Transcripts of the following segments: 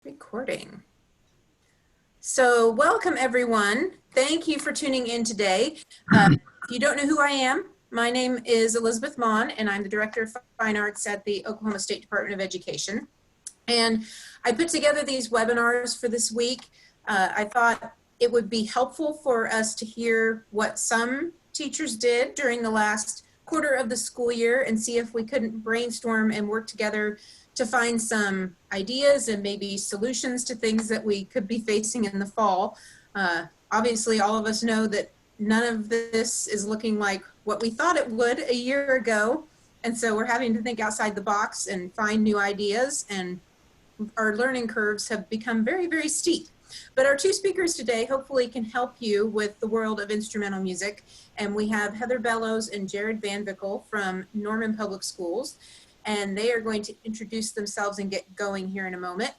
Recording. So welcome everyone. Thank you for tuning in today. If you don't know who I am, my name is Elizabeth Mon and I'm the Director of Fine Arts at the Oklahoma State Department of Education. And I put together these webinars for this week. I thought it would be helpful for us to hear what some teachers did during the last quarter of the school year and see if we couldn't brainstorm and work together to find some ideas and maybe solutions to things that we could be facing in the fall. Obviously, all of us know that none of this is looking like what we thought it would a year ago. And so we're having to think outside the box and find new ideas, and our learning curves have become very, very steep. But our two speakers today hopefully can help you with the world of instrumental music. And we have Heather Bellows and Jared VanVickle from Norman Public Schools. And they are going to introduce themselves and get going here in a moment.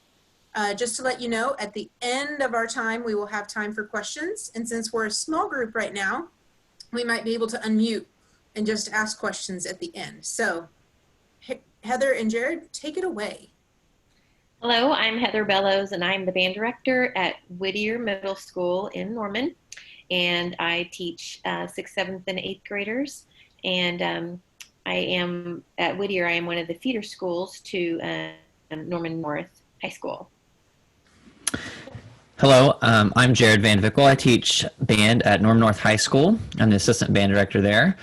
Just to let you know, at the end of our time, we will have time for questions. And since we're a small group right now, we might be able to unmute and just ask questions at the end. So Heather and Jared, take it away. Hello, I'm Heather Bellows, and I'm the band director at Whittier Middle School in Norman. And I teach 6th, 7th, and 8th graders. And I am at Whittier. I am one of the feeder schools to Norman North High School. Hello, I'm Jared VanVickle. I teach band at Norman North High School. I'm the assistant band director there.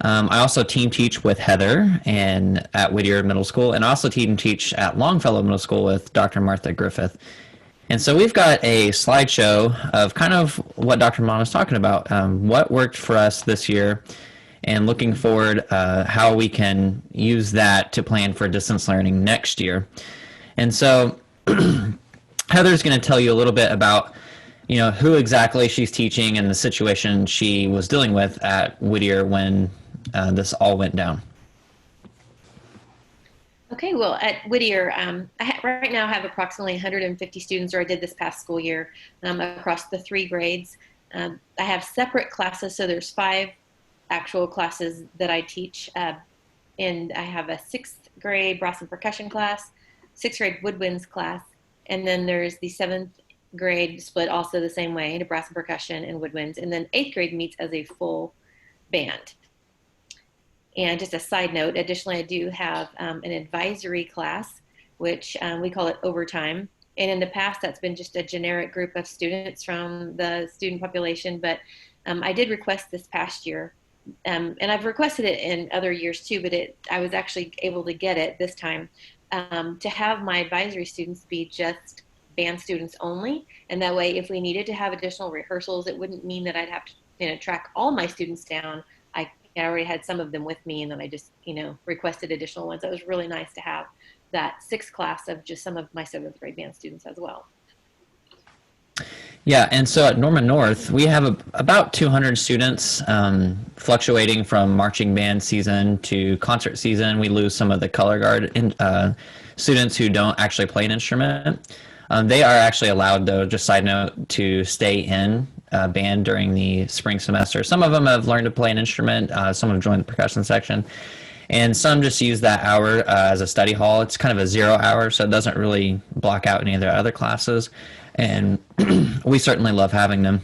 I also team teach with Heather and at Whittier Middle School, and I also team teach at Longfellow Middle School with Dr. Martha Griffith. And so we've got a slideshow of kind of what Dr. Mon was talking about, what worked for us this year, and looking forward how we can use that to plan for distance learning next year. And so Heather's going to tell you a little bit about, who exactly she's teaching and the situation she was dealing with at Whittier when this all went down. Okay, well, at Whittier, right now I have approximately 150 students, or I did this past school year, across the 3 grades. I have separate classes, so there's 5 actual classes that I teach, and I have a 6th grade brass and percussion class, 6th grade woodwinds class, and then there's the 7th grade split also the same way to brass and percussion and woodwinds, and then 8th grade meets as a full band. And just a side note, additionally, I do have an advisory class, which we call it overtime. And in the past, that's been just a generic group of students from the student population, but I did request this past year. And I've requested it in other years too, but I was actually able to get it this time, to have my advisory students be just band students only. And that way, if we needed to have additional rehearsals, it wouldn't mean that I'd have to track all my students down. I already had some of them with me, and then I just requested additional ones. It was really nice to have that 6th class of just some of my 7th grade band students as well. Yeah, and so at Norman North, we have about 200 students, fluctuating from marching band season to concert season. We lose some of the color guard students who don't actually play an instrument. They are actually allowed, though, just side note, to stay in band during the spring semester. Some of them have learned to play an instrument. Some have joined the percussion section. And some just use that hour as a study hall. It's kind of a 0 hour, so it doesn't really block out any of their other classes. And we certainly love having them,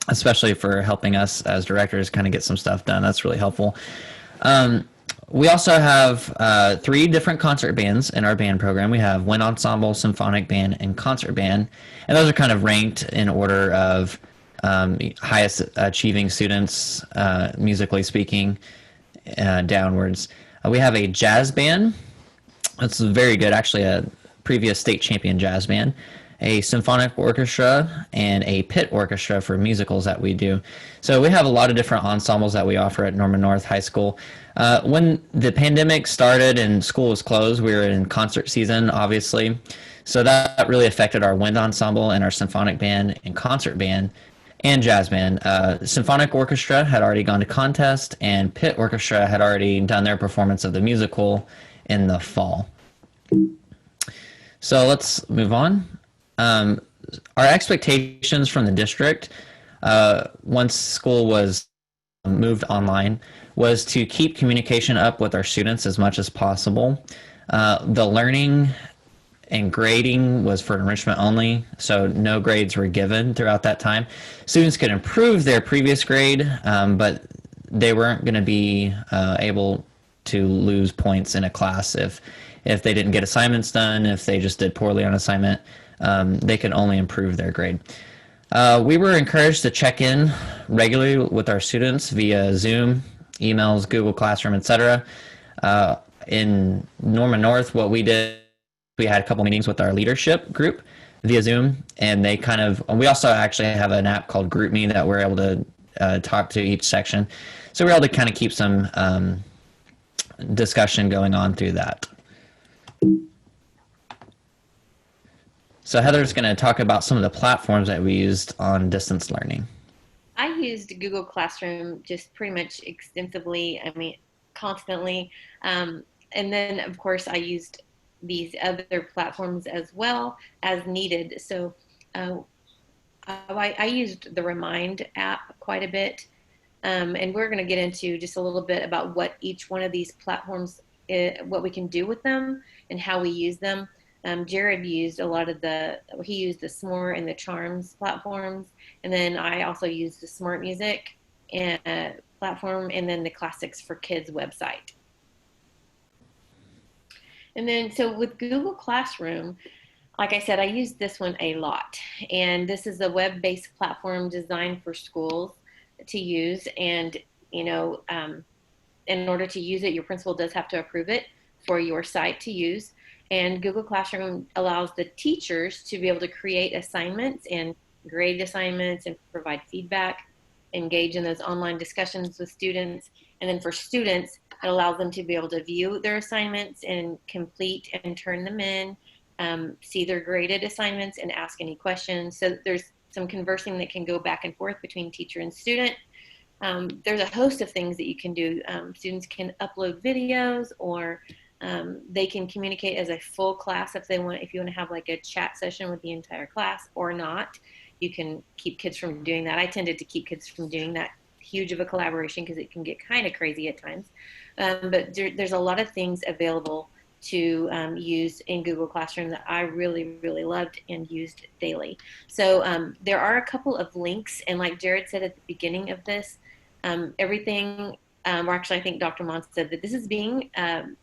especially for helping us as directors kind of get some stuff done. That's really helpful. We also have 3 different concert bands in our band program. We have wind ensemble, symphonic band, and concert band. And those are kind of ranked in order of highest achieving students, musically speaking, downwards. We have a jazz band. That's very good, actually a previous state champion jazz band. A symphonic orchestra, and a pit orchestra for musicals that we do. So we have a lot of different ensembles that we offer at Norman North High School. When the pandemic started and school was closed, we were in concert season, obviously. So that really affected our wind ensemble and our symphonic band and concert band and jazz band. Symphonic orchestra had already gone to contest, and pit orchestra had already done their performance of the musical in the fall. So let's move on. Our expectations from the district, once school was moved online, was to keep communication up with our students as much as possible. The learning and grading was for enrichment only, so no grades were given throughout that time. Students could improve their previous grade, but they weren't going to be able to lose points in a class if they didn't get assignments done, if they just did poorly on assignment. They could only improve their grade. We were encouraged to check in regularly with our students via Zoom, emails, Google Classroom, etc. In Norman North, what we did, we had a couple meetings with our leadership group via Zoom, and we also actually have an app called GroupMe that we're able to talk to each section. So we're able to kind of keep some discussion going on through that. So Heather's going to talk about some of the platforms that we used on distance learning. I used Google Classroom just pretty much extensively, constantly. And then, of course, I used these other platforms as well as needed. So I used the Remind app quite a bit. And we're going to get into just a little bit about what each one of these platforms, what we can do with them and how we use them. Jared used he used the S'more and the Charms platforms. And then I also used the Smart Music and platform, and then the Classics for Kids website. And then, so with Google Classroom, like I said, I use this one a lot. And this is a web-based platform designed for schools to use. And, in order to use it, your principal does have to approve it for your site to use. And Google Classroom allows the teachers to be able to create assignments and grade assignments and provide feedback, engage in those online discussions with students. And then for students, it allows them to be able to view their assignments and complete and turn them in, see their graded assignments and ask any questions. So there's some conversing that can go back and forth between teacher and student. There's a host of things that you can do. Students can upload videos, or they can communicate as a full class if you want to have like a chat session with the entire class or not. You can keep kids from doing that. I tended to keep kids from doing that huge of a collaboration because it can get kind of crazy at times. But there's a lot of things available to use in Google Classroom that I really, really loved and used daily. So there are a couple of links, and like Jared said at the beginning of this, everything, or actually I think Dr. Mons said that this is being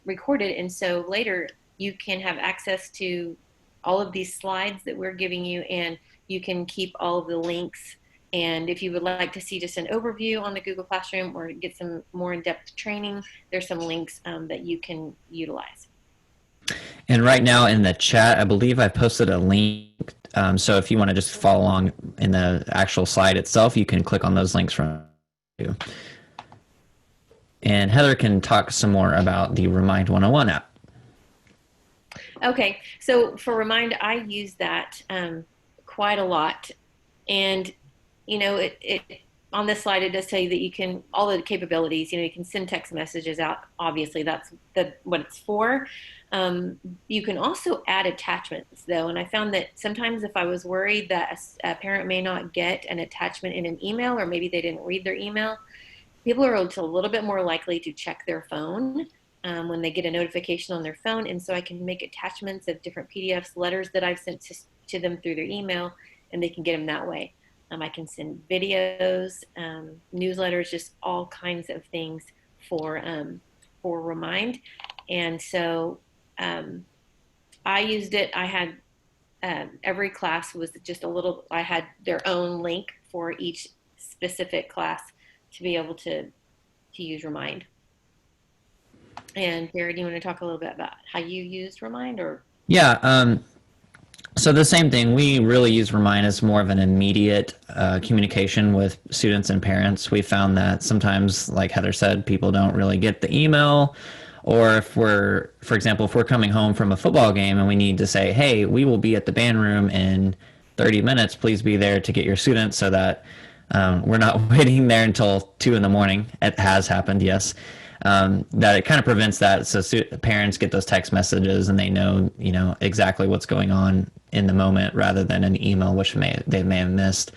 recorded, and so later you can have access to all of these slides that we're giving you, and you can keep all of the links. And if you would like to see just an overview on the Google Classroom or get some more in-depth training, there's some links that you can utilize. And right now in the chat, I believe I posted a link. So if you want to just follow along in the actual slide itself, you can click on those links from you. And Heather can talk some more about the Remind 101 app. Okay, so for Remind, I use that quite a lot. And, it on this slide, it does tell you that you can, all the capabilities, you can send text messages out. Obviously, that's what it's for. You can also add attachments, though, and I found that sometimes if I was worried that a parent may not get an attachment in an email, or maybe they didn't read their email, people are a little bit more likely to check their phone when they get a notification on their phone, and so I can make attachments of different PDFs, letters that I've sent to them through their email, and they can get them that way. I can send videos, newsletters, just all kinds of things for Remind, and so I used it. I had every class was just I had their own link for each specific class to be able to use Remind. And Jared, do you want to talk a little bit about how you used Remind? Or Yeah, so the same thing. We really use Remind as more of an immediate communication with students and parents. We found that sometimes, like Heather said, people don't really get the email. Or if for example, if we're coming home from a football game and we need to say, hey, we will be at the band room in 30 minutes, please be there to get your students, so that we're not waiting there until 2 in the morning. It has happened, yes. That it kind of prevents that, so parents get those text messages and they know, exactly what's going on in the moment, rather than an email which they may have missed.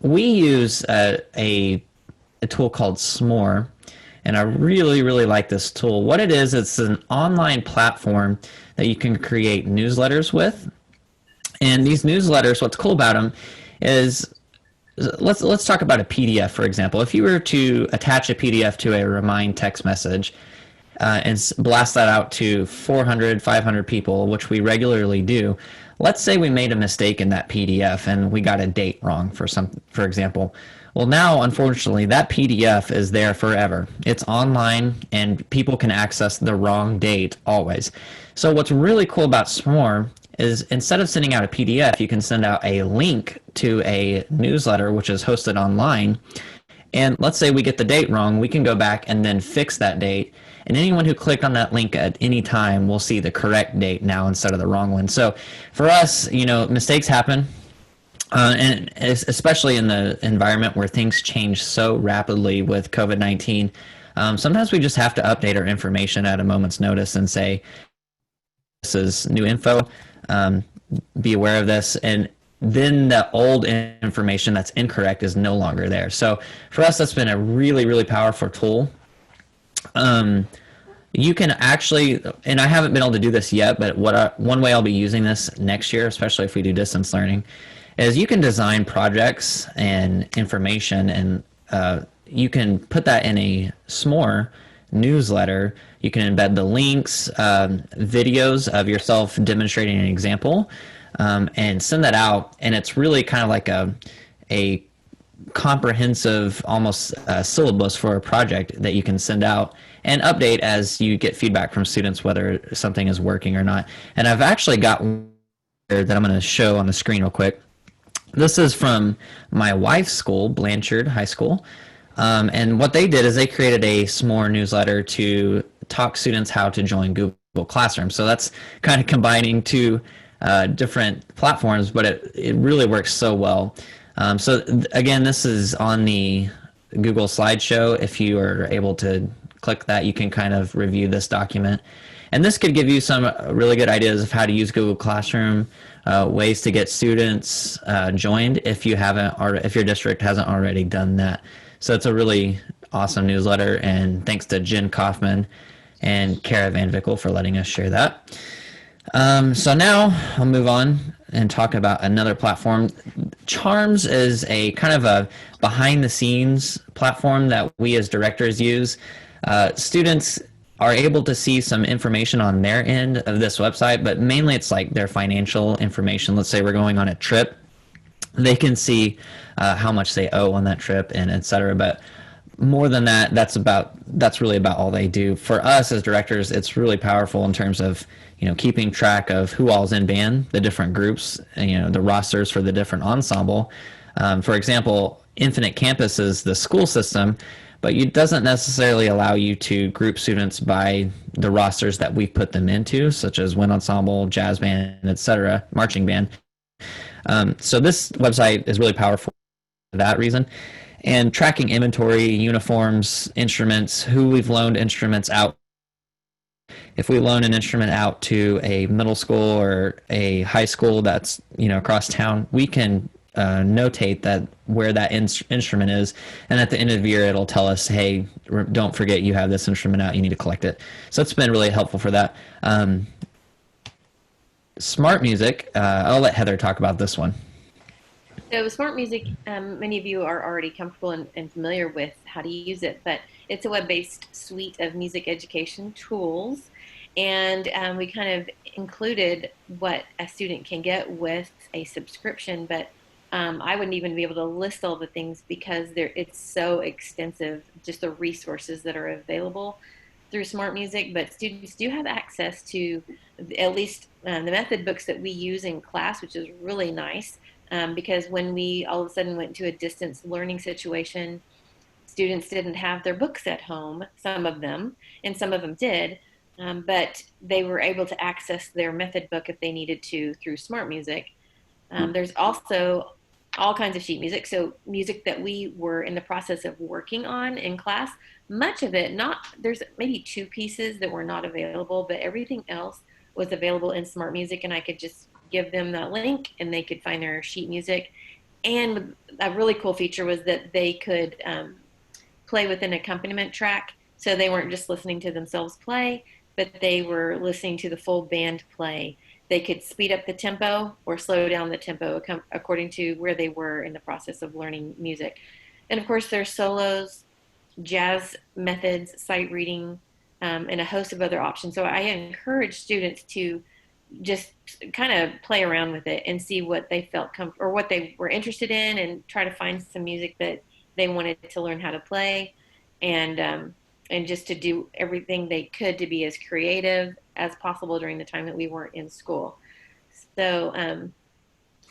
We use a tool called S'more, and I really, really like this tool. What it is, it's an online platform that you can create newsletters with. And these newsletters, what's cool about them is, let's talk about a PDF, for example. If you were to attach a PDF to a Remind text message and blast that out to 400, 500 people, which we regularly do, let's say we made a mistake in that PDF and we got a date wrong for example. Well, now, unfortunately, that PDF is there forever. It's online and people can access the wrong date always. So what's really cool about S'more is instead of sending out a PDF, you can send out a link to a newsletter which is hosted online. And let's say we get the date wrong, we can go back and then fix that date. And anyone who clicked on that link at any time will see the correct date now instead of the wrong one. So for us, mistakes happen. And especially in the environment where things change so rapidly with COVID-19, sometimes we just have to update our information at a moment's notice and say, this is new info, be aware of this. And then the old information that's incorrect is no longer there. So for us, that's been a really, really powerful tool. You can actually, and I haven't been able to do this yet, but one way I'll be using this next year, especially if we do distance learning, is you can design projects and information, and you can put that in a S'more newsletter. You can embed the links, videos of yourself demonstrating an example, and send that out. And it's really kind of like a comprehensive, almost syllabus for a project that you can send out and update as you get feedback from students whether something is working or not. And I've actually got one that I'm going to show on the screen real quick. This is from my wife's school, Blanchard High School. And what they did is they created a S'more newsletter to talk students how to join Google Classroom. So that's kind of combining two different platforms, but it really works so well. Again, this is on the Google slideshow. If you are able to click that, you can kind of review this document. And this could give you some really good ideas of how to use Google Classroom, ways to get students joined if your district hasn't already done that. So it's a really awesome newsletter, and thanks to Jen Kaufman and Kara VanVickle for letting us share that. So now I'll move on and talk about another platform. Charms is a kind of a behind-the-scenes platform that we as directors use. Students are able to see some information on their end of this website, but mainly it's like their financial information. Let's say we're going on a trip. They can see how much they owe on that trip and et cetera. But more than that, that's really about all they do. For us as directors, it's really powerful in terms of keeping track of who all's in band, the different groups, the rosters for the different ensemble. For example, Infinite Campus is the school system, but it doesn't necessarily allow you to group students by the rosters that we put them into, such as wind ensemble, jazz band, etc., marching band. So this website is really powerful for that reason. And tracking inventory, uniforms, instruments, who we've loaned instruments out. If we loan an instrument out to a middle school or a high school that's across town, we can notate that where that instrument is, and at the end of the year it'll tell us, hey, don't forget you have this instrument out, you need to collect it. So it's been really helpful for that. Smart Music, I'll let Heather talk about this one. So Smart Music, many of you are already comfortable and familiar with how to use it, but it's a web-based suite of music education tools, and we kind of included what a student can get with a subscription, but I wouldn't even be able to list all the things because it's so extensive, just the resources that are available through Smart Music. But students do have access to at least the method books that we use in class, which is really nice, because when we all of a sudden went to a distance learning situation, students didn't have their books at home, some of them, and some of them did, but they were able to access their method book if they needed to through Smart Music. There's also all kinds of sheet music, so music that we were in the process of working on in class. Much of it, there's maybe 2 pieces that were not available, but everything else was available in Smart Music, and I could just give them that link and they could find their sheet music. And a really cool feature was that they could play with an accompaniment track, so they weren't just listening to themselves play. but they were listening to the full band play. They could speed up the tempo or slow down the tempo according to where they were in the process of learning music. And of course, there's solos, jazz methods, sight reading, and a host of other options. So I encourage students to just kind of play around with it and see what they felt or what they were interested in, and try to find some music that they wanted to learn how to play, and just to do everything they could to be as creative as possible during the time that we weren't in school. So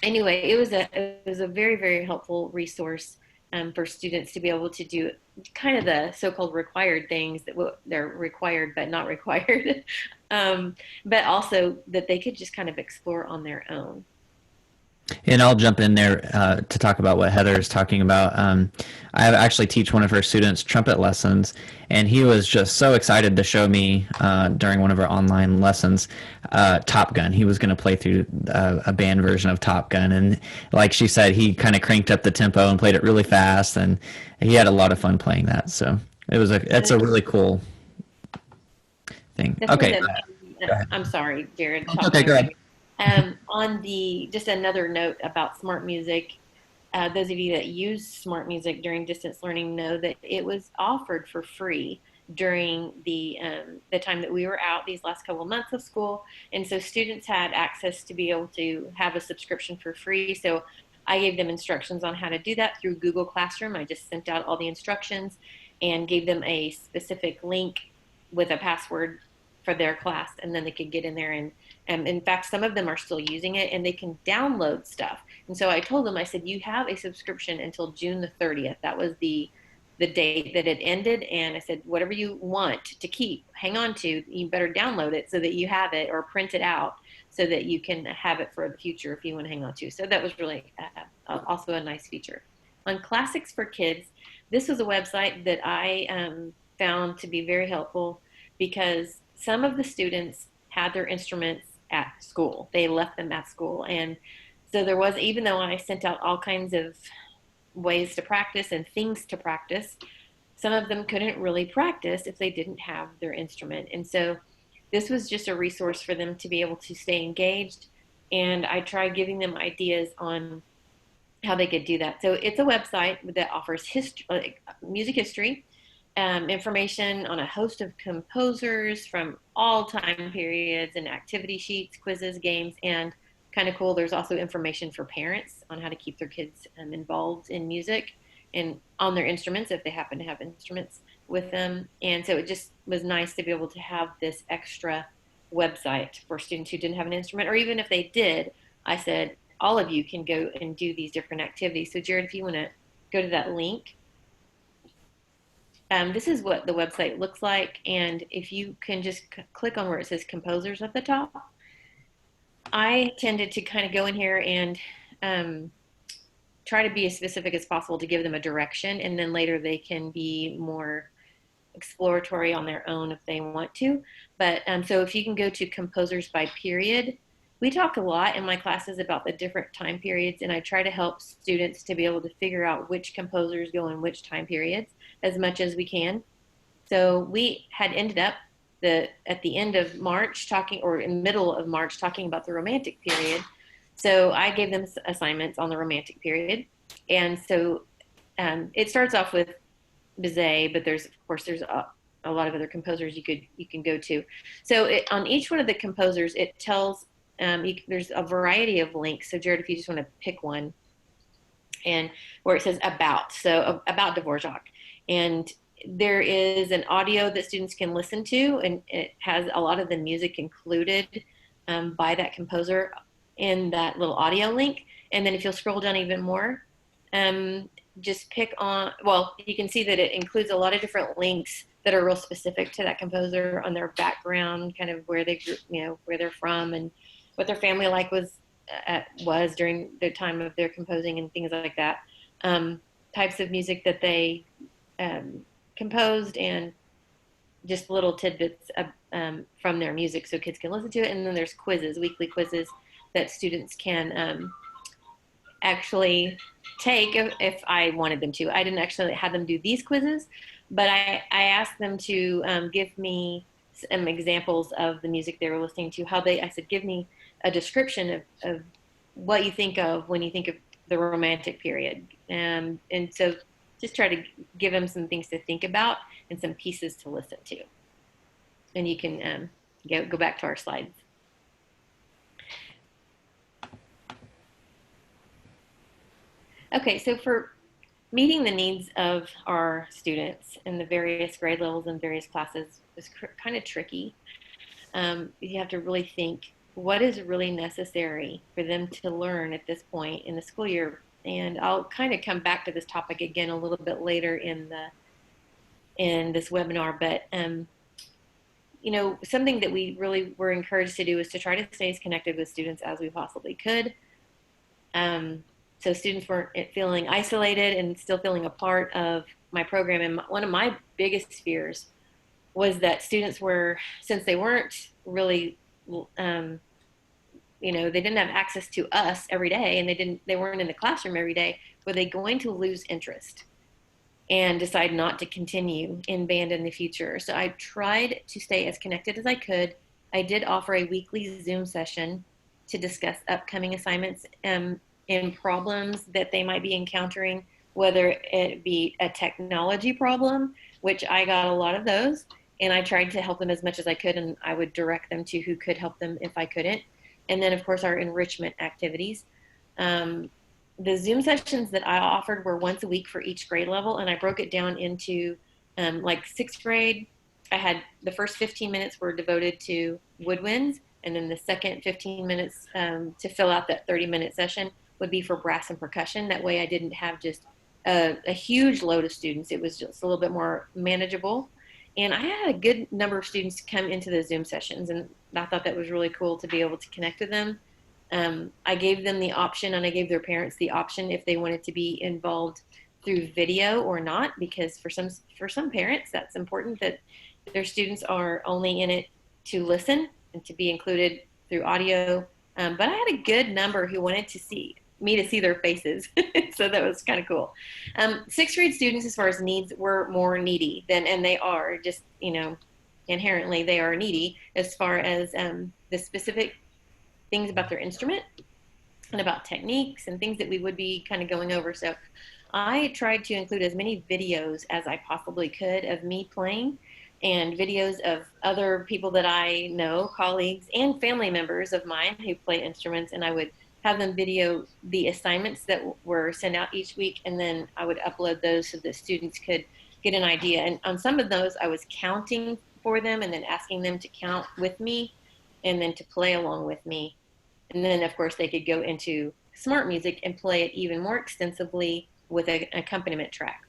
anyway, it was a very, very helpful resource for students to be able to do kind of the so-called required things that they're required but not required, but also that they could just kind of explore on their own. And I'll jump in there to talk about what Heather is talking about. I actually teach one of her students trumpet lessons, and he was just so excited to show me during one of our online lessons Top Gun. He was going to play through a band version of Top Gun, and like she said, he kind of cranked up the tempo and played it really fast, and he had a lot of fun playing that. So it's a really cool thing. Okay. I'm sorry, Jared. Okay, go ahead. Just another note about smart music, those of you that use smart music during distance learning know that it was offered for free during the time that we were out these last couple of months of school. And so students had access to be able to have a subscription for free. So I gave them instructions on how to do that through Google Classroom. I just sent out all the instructions and gave them a specific link with a password for their class, and then they could get in there and in fact, some of them are still using it, and they can download stuff. And so I told them, I said, you have a subscription until June the 30th. That was the date that it ended. And I said, whatever you want to keep, hang on to, you better download it so that you have it, or print it out so that you can have it for the future if you want to hang on to. So that was really also a nice feature. On Classics for Kids, this was a website that I found to be very helpful because some of the students had their instruments at school. They left them at school. And so there was, even though I sent out all kinds of ways to practice and things to practice, some of them couldn't really practice if they didn't have their instrument. And so this was just a resource for them to be able to stay engaged. And I tried giving them ideas on how they could do that. So it's a website that offers music history, information on a host of composers from all time periods, and activity sheets, quizzes, games, and kind of cool, there's also information for parents on how to keep their kids involved in music and on their instruments if they happen to have instruments with them. And so it just was nice to be able to have this extra website for students who didn't have an instrument, or even if they did, I said, all of you can go and do these different activities. So Jared, if you want to go to that link. This is what the website looks like, and if you can just click on where it says composers at the top, I tended to kind of go in here and try to be as specific as possible to give them a direction, and then later they can be more exploratory on their own if they want to. But so if you can go to composers by period, we talk a lot in my classes about the different time periods, and I try to help students to be able to figure out which composers go in which time periods as much as we can. So we had ended up at the end of March or in the middle of March talking about the Romantic period. So I gave them assignments on the Romantic period. And so it starts off with Bizet, but there's a lot of other composers you can go to. So on each one of the composers, it tells there's a variety of links. So Jared, if you just want to pick one, and where it says about, so about Dvorak, and there is an audio that students can listen to, and it has a lot of the music included by that composer in that little audio link. And then if you'll scroll down even more, just pick on, well, you can see that it includes a lot of different links that are real specific to that composer, on their background, kind of where they grew, where they're from, and what their family life was during the time of their composing, and things like that. Types of music that they composed, and just little tidbits from their music so kids can listen to it. And then there's quizzes, weekly quizzes that students can actually take if I wanted them to. I didn't actually have them do these quizzes, but I asked them to give me some examples of the music they were listening to. I said, give me a description of what you think of when you think of the Romantic period. And so just try to give them some things to think about and some pieces to listen to. And you can go back to our slides. Okay, so for meeting the needs of our students in the various grade levels and various classes was kind of tricky. You have to really think, what is really necessary for them to learn at this point in the school year? And I'll kind of come back to this topic again a little bit later in this webinar, but you know, something that we really were encouraged to do is to try to stay as connected with students as we possibly could. So students weren't feeling isolated and still feeling a part of my program. And one of my biggest fears was that students were, since they weren't really, you know, they didn't have access to us every day, and they weren't in the classroom every day, were they going to lose interest and decide not to continue in band in the future? So I tried to stay as connected as I could. I did offer a weekly Zoom session to discuss upcoming assignments and problems that they might be encountering, whether it be a technology problem, which I got a lot of those, and I tried to help them as much as I could, and I would direct them to who could help them if I couldn't. And then, of course, our enrichment activities. The Zoom sessions that I offered were once a week for each grade level, and I broke it down into like sixth grade. I had the first 15 minutes were devoted to woodwinds, and then the second 15 minutes to fill out that 30-minute session would be for brass and percussion. That way I didn't have just a huge load of students. It was just a little bit more manageable. And I had a good number of students come into the Zoom sessions, and I thought that was really cool to be able to connect with them. I gave them the option, and I gave their parents the option if they wanted to be involved through video or not, because for some parents, that's important that their students are only in it to listen and to be included through audio. But I had a good number who wanted to see their faces. So that was kind of cool. Sixth grade students, as far as needs, were more needy and they are just, you know, inherently they are needy as far as the specific things about their instrument and about techniques and things that we would be kind of going over. So I tried to include as many videos as I possibly could of me playing, and videos of other people that I know, colleagues and family members of mine who play instruments, and I would have them video the assignments that were sent out each week, and then I would upload those so that students could get an idea. And on some of those, I was counting for them and then asking them to count with me and then to play along with me. And then, of course, they could go into smart music and play it even more extensively with an accompaniment track.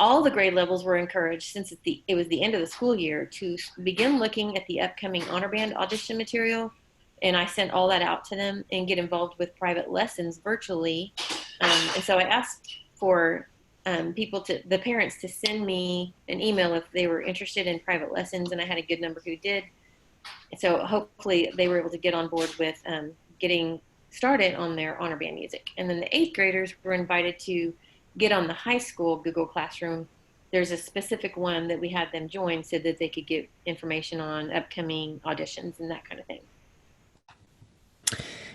All the grade levels were encouraged, since it was the end of the school year, to begin looking at the upcoming honor band audition material. And I sent all that out to them and get involved with private lessons virtually. And so I asked for the parents to send me an email if they were interested in private lessons, and I had a good number who did. So hopefully they were able to get on board with getting started on their honor band music. And then the 8th graders were invited to get on the high school Google Classroom. There's a specific one that we had them join so that they could get information on upcoming auditions and that kind of thing.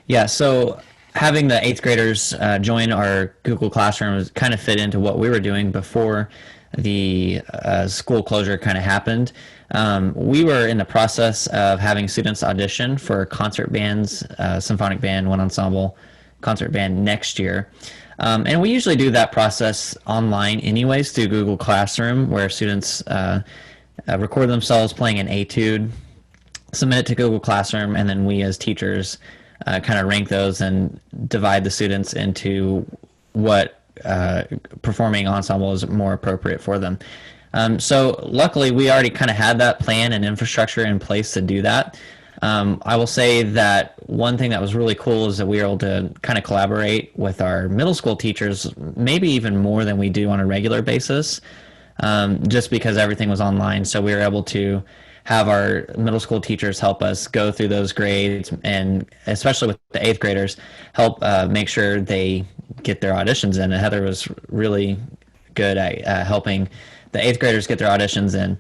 Yeah, so having the 8th graders join our Google Classroom kind of fit into what we were doing before the school closure kind of happened. We were in the process of having students audition for concert bands, symphonic band, one ensemble, concert band next year. And we usually do that process online anyways through Google Classroom, where students record themselves playing an etude, submit it to Google Classroom, and then we as teachers kind of rank those and divide the students into what performing ensemble is more appropriate for them. So luckily, we already kind of had that plan and infrastructure in place to do that. I will say that one thing that was really cool is that we were able to kind of collaborate with our middle school teachers, maybe even more than we do on a regular basis, just because everything was online. So we were able to have our middle school teachers help us go through those grades, and especially with the 8th graders, help make sure they get their auditions in. And Heather was really good at helping the 8th graders get their auditions in.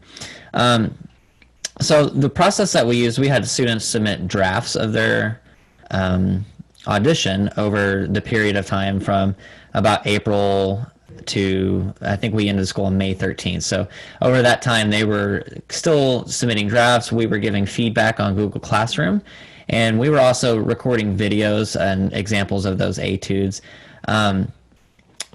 So the process that we used, we had students submit drafts of their audition over the period of time from about April to, I think we ended school on May 13th. So over that time, they were still submitting drafts. We were giving feedback on Google Classroom, and we were also recording videos and examples of those etudes.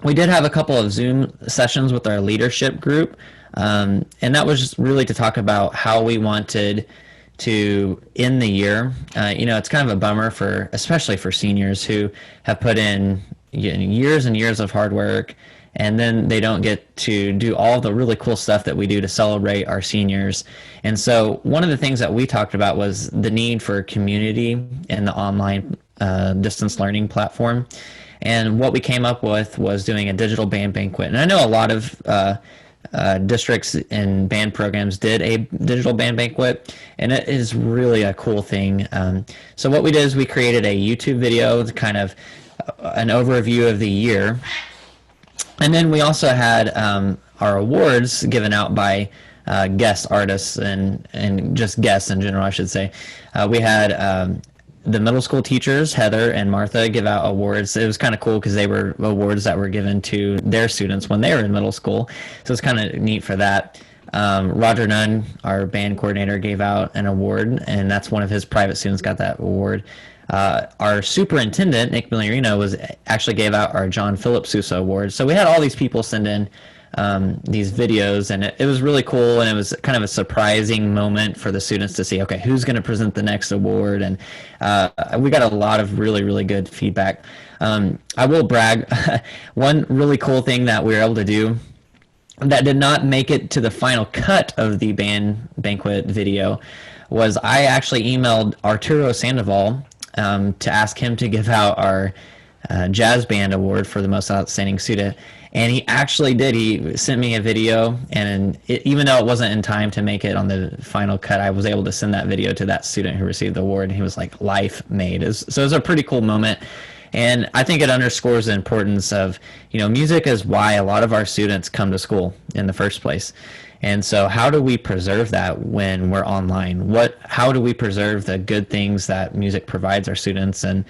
We did have a couple of Zoom sessions with our leadership group, and that was just really to talk about how we wanted to end the year. It's kind of a bummer for, especially for seniors who have put in years and years of hard work, and then they don't get to do all the really cool stuff that we do to celebrate our seniors. And so one of the things that we talked about was the need for community in the online distance learning platform. And what we came up with was doing a digital band banquet. And I know a lot of districts and band programs did a digital band banquet, and it is really a cool thing. So what we did is we created a YouTube video, kind of an overview of the year. And then we also had our awards given out by guest artists and just guests in general, I should say. We had the middle school teachers, Heather and Martha, give out awards. It was kind of cool because they were awards that were given to their students when they were in middle school. So it's kind of neat for that. Roger Nunn, our band coordinator, gave out an award, and that's one of his private students got that award. Our superintendent, Nick Migliorino, actually gave out our John Philip Sousa Award. So we had all these people send in these videos, and it was really cool, and it was kind of a surprising moment for the students to see, okay, who's going to present the next award, and we got a lot of really, really good feedback. I will brag, one really cool thing that we were able to do that did not make it to the final cut of the band banquet video was I actually emailed Arturo Sandoval to ask him to give out our jazz band award for the most outstanding student. And he actually did. He sent me a video, and even though it wasn't in time to make it on the final cut, I was able to send that video to that student who received the award, and he was like, life made. So it was a pretty cool moment. And I think it underscores the importance of, music is why a lot of our students come to school in the first place. And so how do we preserve that when we're online? How do we preserve the good things that music provides our students? And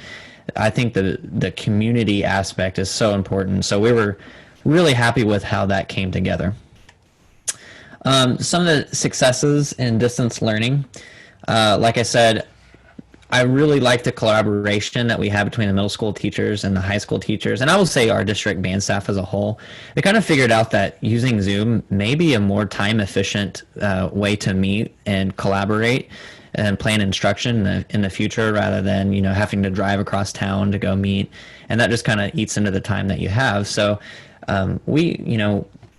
I think the community aspect is so important. So we were really happy with how that came together. Some of the successes in distance learning, like I said, I really like the collaboration that we have between the middle school teachers and the high school teachers, and I will say our district band staff as a whole. They kind of figured out that using Zoom may be a more time efficient way to meet and collaborate and plan instruction in the future, rather than having to drive across town to go meet, and that just kind of eats into the time that you have. So we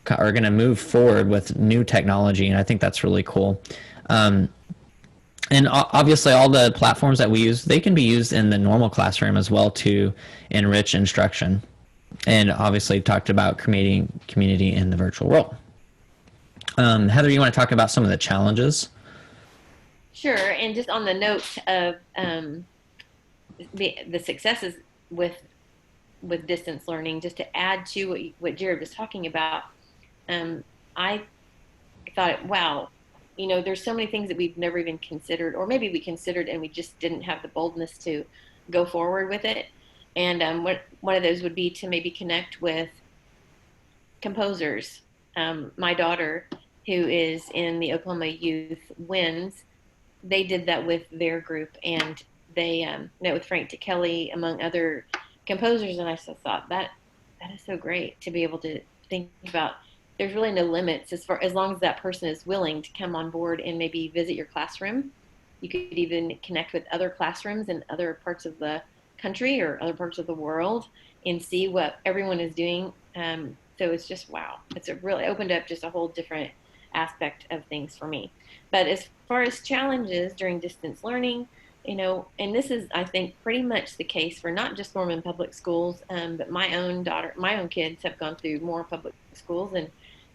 are going to move forward with new technology, and I think that's really cool. And obviously all the platforms that we use, they can be used in the normal classroom as well to enrich instruction. And obviously talked about creating community in the virtual world. Heather, you want to talk about some of the challenges? Sure, and just on the note of the successes with distance learning, just to add to what Jared was talking about, I thought, wow, there's so many things that we've never even considered, or maybe we considered and we just didn't have the boldness to go forward with it. And one of those would be to maybe connect with composers. My daughter, who is in the Oklahoma Youth Winds, they did that with their group, and they met with Frank Kelly, among other composers, and I just thought that is so great to be able to think about. There's really no limits as long as that person is willing to come on board and maybe visit your classroom. You could even connect with other classrooms in other parts of the country or other parts of the world and see what everyone is doing. So it's just, wow. It's really opened up just a whole different aspect of things for me. But as far as challenges during distance learning, and this is, I think, pretty much the case for not just Norman Public Schools, but my own kids have gone through more public schools,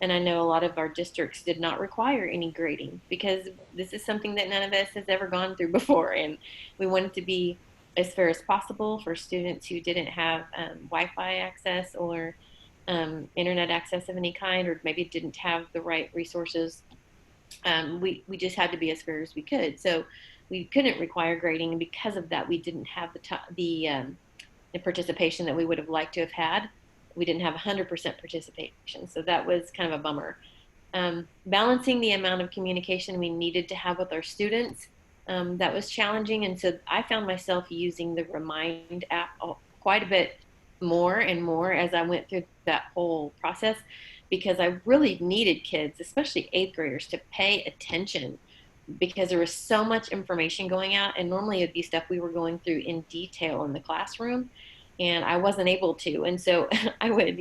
and I know a lot of our districts did not require any grading because this is something that none of us has ever gone through before, and we wanted to be as fair as possible for students who didn't have Wi-Fi access or internet access of any kind, or maybe didn't have the right resources we just had to be as fair as we could. So we couldn't require grading, and because of that, we didn't have the participation that we would have liked to have had. We didn't have 100% participation, so that was kind of a bummer. Balancing the amount of communication we needed to have with our students, that was challenging, and so I found myself using the Remind app quite a bit more and more as I went through that whole process, because I really needed kids, especially 8th graders, to pay attention, because there was so much information going out, and normally it'd be stuff we were going through in detail in the classroom, and I wasn't able to. And so I would,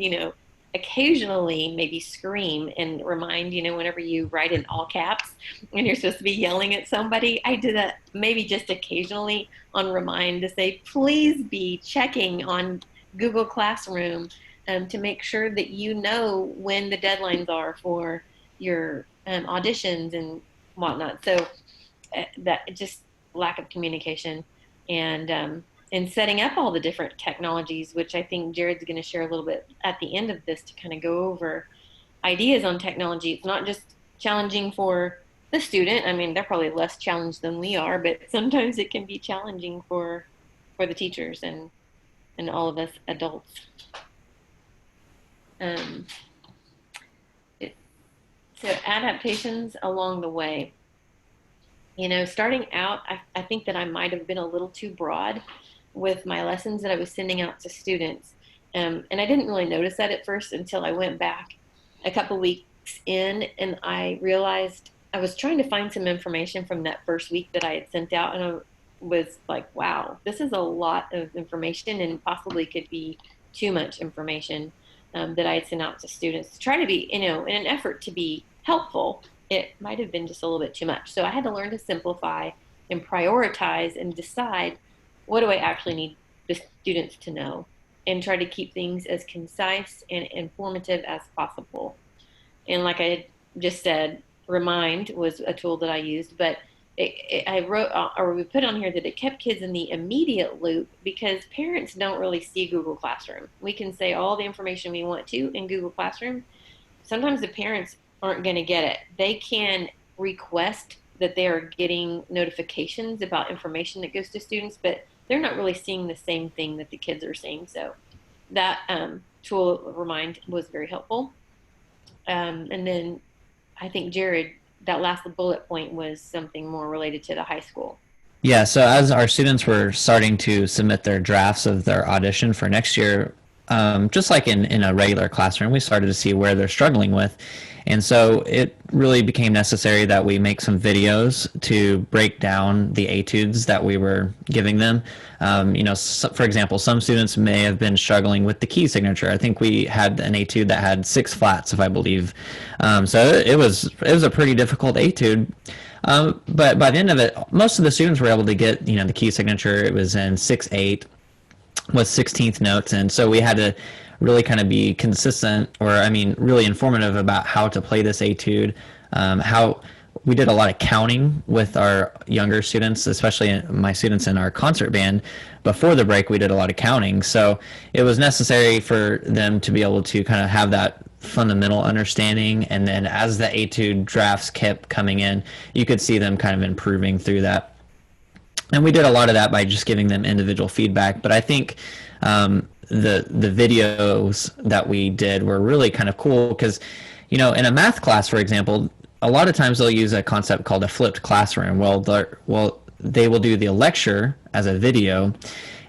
occasionally maybe scream and remind, whenever you write in all caps and you're supposed to be yelling at somebody, I did that maybe just occasionally on Remind to say, please be checking on Google Classroom to make sure that you know when the deadlines are for your auditions and whatnot. So that just lack of communication, and setting up all the different technologies, which I think Jared's going to share a little bit at the end of this to kind of go over ideas on technology. It's not just challenging for the student. I mean, they're probably less challenged than we are, but sometimes it can be challenging for the teachers and all of us adults. So adaptations along the way. Starting out, I think that I might have been a little too broad with my lessons that I was sending out to students. And I didn't really notice that at first until I went back a couple weeks in, and I realized I was trying to find some information from that first week that I had sent out, and I was like, wow, this is a lot of information and possibly could be too much information that I had sent out to students to try to be, in an effort to be helpful. It might have been just a little bit too much. So I had to learn to simplify and prioritize and decide, what do I actually need the students to know, and try to keep things as concise and informative as possible. And like I just said, Remind was a tool that I used, but I wrote, or we put on here, that it kept kids in the immediate loop, because parents don't really see Google Classroom. We can say all the information we want to in Google Classroom. Sometimes the parents aren't going to get it. They can request that they are getting notifications about information that goes to students, but they're not really seeing the same thing that the kids are seeing. So that tool, Remind, was very helpful. And then I think, Jared, that last bullet point was something more related to the high school. Yeah, so as our students were starting to submit their drafts of their audition for next year, just like in a regular classroom, we started to see where they're struggling with. And so it really became necessary that we make some videos to break down the etudes that we were giving them. For example, some students may have been struggling with the key signature. I think we had an etude that had 6 flats, if I believe. So it was a pretty difficult etude. But by the end of it, most of the students were able to get, the key signature. It was in 6/8 with 16th notes. And so we had to really kind of be consistent, really informative about how to play this etude, how we did a lot of counting with our younger students, especially my students in our concert band. Before the break, we did a lot of counting. So it was necessary for them to be able to kind of have that fundamental understanding. And then as the etude drafts kept coming in, you could see them kind of improving through that. And we did a lot of that by just giving them individual feedback. But I think the videos that we did were really kind of cool because, in a math class, for example, a lot of times they'll use a concept called a flipped classroom. They will do the lecture as a video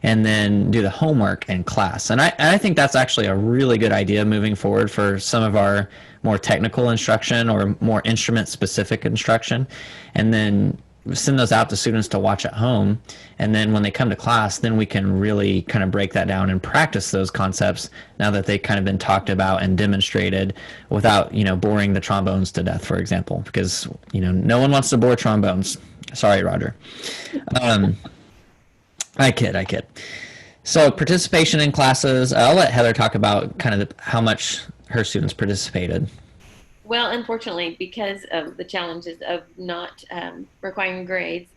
and then do the homework in class. And I think that's actually a really good idea moving forward for some of our more technical instruction or more instrument-specific instruction. And then send those out to students to watch at home, and then when they come to class, then we can really kind of break that down and practice those concepts now that they've kind of been talked about and demonstrated without boring the trombones to death, for example, because no one wants to bore trombones. Sorry, Roger. I kid. So participation in classes, I'll let Heather talk about kind of how much her students participated. Well, unfortunately, because of the challenges of not requiring grades,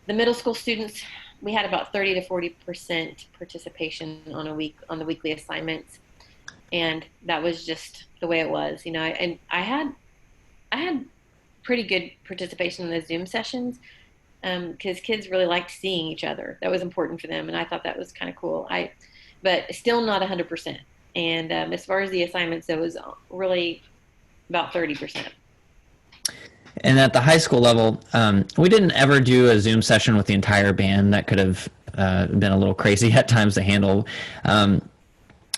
the middle school students, we had about 30 to 40% participation on the weekly assignments, and that was just the way it was. And I had pretty good participation in the Zoom sessions because kids really liked seeing each other. That was important for them, and I thought that was kind of cool. But still not 100%. And as far as the assignments, it was really about 30%. And at the high school level, we didn't ever do a Zoom session with the entire band. That could have been a little crazy at times to handle.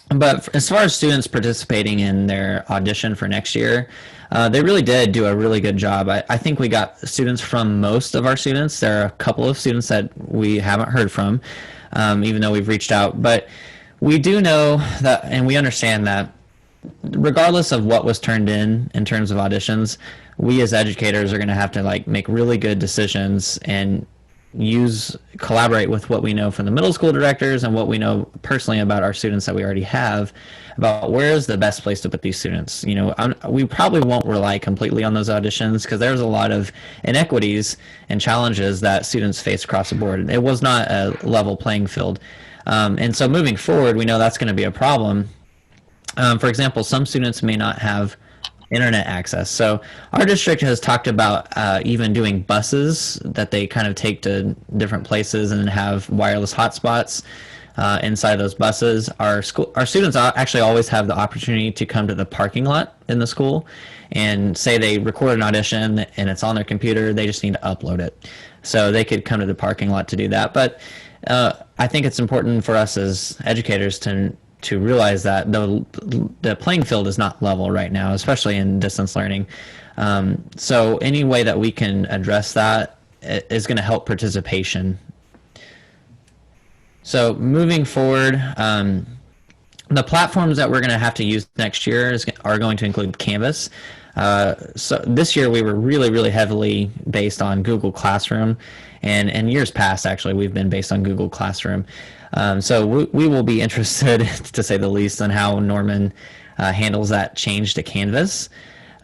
But as far as students participating in their audition for next year, they really did do a really good job. I think we got students from most of our students. There are a couple of students that we haven't heard from, even though we've reached out. But we do know that, and we understand that regardless of what was turned in terms of auditions, we as educators are going to have to like make really good decisions and collaborate with what we know from the middle school directors and what we know personally about our students that we already have about where is the best place to put these students. We probably won't rely completely on those auditions because there's a lot of inequities and challenges that students face across the board. It was not a level playing field. And so moving forward, we know that's going to be a problem. For example, some students may not have internet access. So our district has talked about even doing buses that they kind of take to different places and have wireless hotspots inside those buses. Our students actually always have the opportunity to come to the parking lot in the school and say they record an audition and it's on their computer. They just need to upload it. So they could come to the parking lot to do that. But I think it's important for us as educators to realize that the playing field is not level right now, especially in distance learning. So any way that we can address that is going to help participation. So moving forward, the platforms that we're going to have to use next year are going to include Canvas. So this year we were really, really heavily based on Google Classroom, and in years past, actually, we've been based on Google Classroom. So we will be interested, to say the least, on how Norman handles that change to Canvas.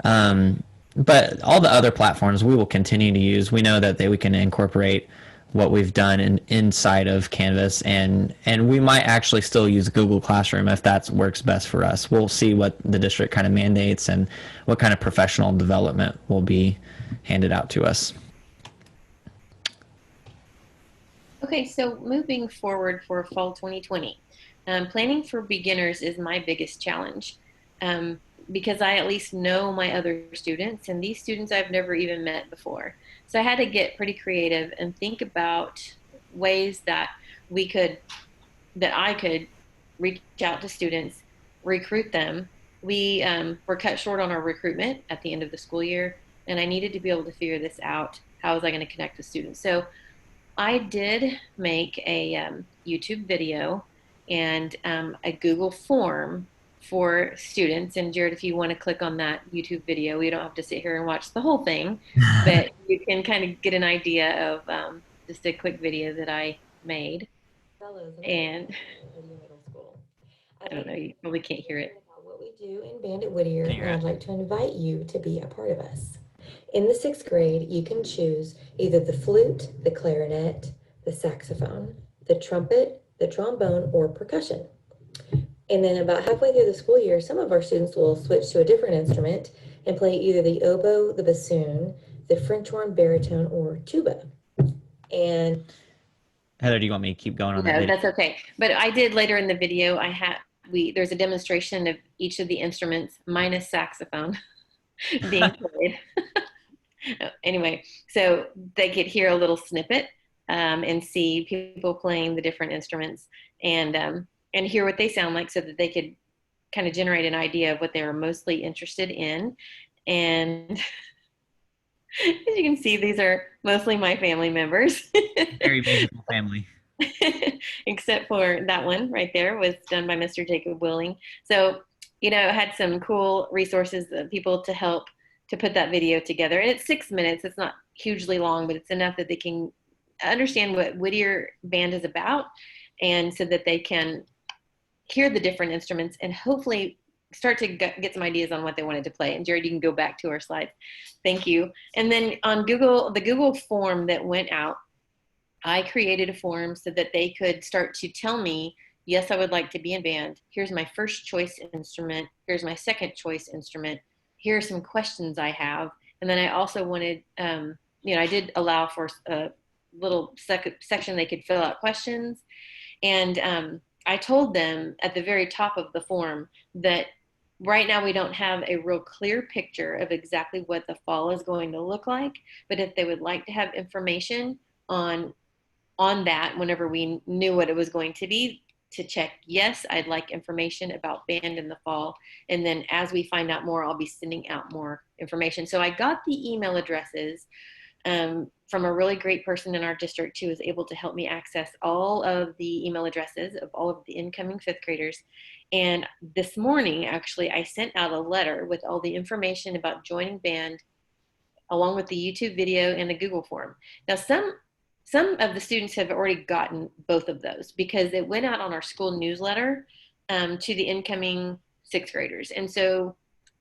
But all the other platforms we will continue to use. We know that we can incorporate what we've done inside of Canvas, and we might actually still use Google Classroom if that works best for us. We'll see what the district kind of mandates and what kind of professional development will be handed out to us. Okay, so moving forward for fall 2020, planning for beginners is my biggest challenge because I at least know my other students, and these students I've never even met before. So I had to get pretty creative and think about ways that I could reach out to students, recruit them. We were cut short on our recruitment at the end of the school year, and I needed to be able to figure this out. How was I going to connect with students? So I did make a YouTube video and a Google form for students. And Jared, if you want to click on that YouTube video, we don't have to sit here and watch the whole thing, but you can kind of get an idea of just a quick video that I made. Bellows And Middle School. I don't know, you probably can't hear it. About what we do in band at Whittier, and I'd like to invite you to be a part of us. In the 6th grade, you can choose either the flute, the clarinet, the saxophone, the trumpet, the trombone, or percussion. And then about halfway through the school year, some of our students will switch to a different instrument and play either the oboe, the bassoon, the French horn, baritone, or tuba. And Heather, do you want me to keep going on that No, video? that's okay. But I did later in the video, there's a demonstration of each of the instruments minus saxophone being played. Anyway, so they could hear a little snippet and see people playing the different instruments and hear what they sound like so that they could kind of generate an idea of what they were mostly interested in. And as you can see, these are mostly my family members. Very musical family. Except for that one right there was done by Mr. Jacob Willing. So, had some cool resources, people to help to put that video together. And it's 6 minutes. It's not hugely long, but it's enough that they can understand what Whittier Band is about, and so that they can hear the different instruments and hopefully start to get some ideas on what they wanted to play. And Jared, you can go back to our slides. Thank you. And then on the Google form that went out, I created a form so that they could start to tell me, yes, I would like to be in band. Here's my first choice instrument. Here's my second choice instrument. Here are some questions I have. And then I also wanted, I did allow for a little section they could fill out questions. And I told them at the very top of the form that right now we don't have a real clear picture of exactly what the fall is going to look like, but if they would like to have information on that whenever we knew what it was going to be, to check, yes, I'd like information about band in the fall. And then as we find out more, I'll be sending out more information. So I got the email addresses from a really great person in our district who was able to help me access all of the email addresses of all of the incoming fifth graders. And this morning, actually, I sent out a letter with all the information about joining band, along with the YouTube video and the Google form. Now, some of the students have already gotten both of those because it went out on our school newsletter to the incoming sixth graders. And so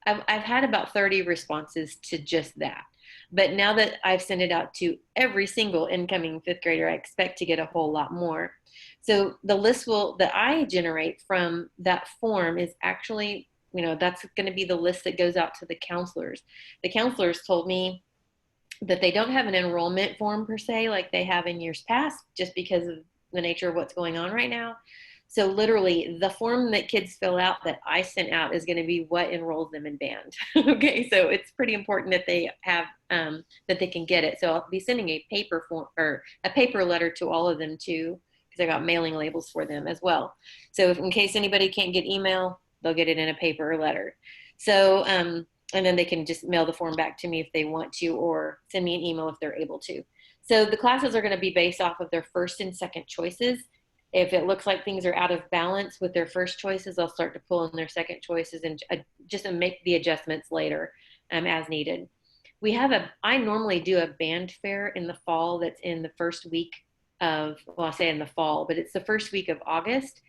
I've had about 30 responses to just that. But now that I've sent it out to every single incoming fifth grader, I expect to get a whole lot more. So the list that I generate from that form is actually, that's going to be the list that goes out to the counselors. The counselors told me that they don't have an enrollment form per se like they have in years past, just because of the nature of what's going on right now. So literally the form that kids fill out that I sent out is going to be what enrolls them in band. Okay, so it's pretty important that they have that they can get it. So I'll be sending a paper form or a paper letter to all of them too, because I got mailing labels for them as well. So if, in case anybody can't get email, they'll get it in a paper letter. So and then they can just mail the form back to me if they want to, or send me an email if they're able to. So the classes are going to be based off of their first and second choices. If it looks like things are out of balance with their first choices, I'll start to pull in their second choices and just make the adjustments later as needed. I normally do a band fair in the fall that's in the first week of, well, I say in the fall, but it's the first week of August.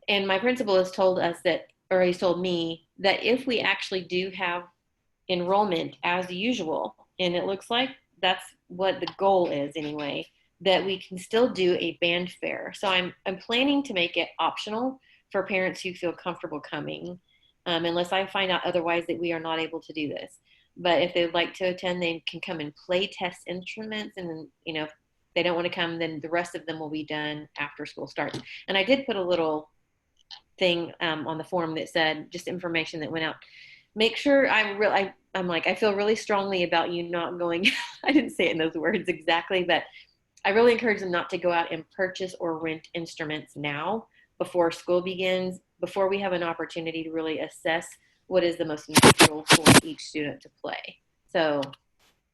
And my principal has told us that, or he's told me that if we actually do have enrollment as usual, and it looks like that's what the goal is anyway, that we can still do a band fair. So I'm planning to make it optional for parents who feel comfortable coming, unless I find out otherwise that we are not able to do this. But if they'd like to attend, they can come and play test instruments, and then, if they don't want to come, then the rest of them will be done after school starts. And I did put a little thing on the form that said just information that went out. Make sure I'm like, I feel really strongly about you not going. I didn't say it in those words exactly, but I really encourage them not to go out and purchase or rent instruments now before school begins, before we have an opportunity to really assess what is the most natural for each student to play. So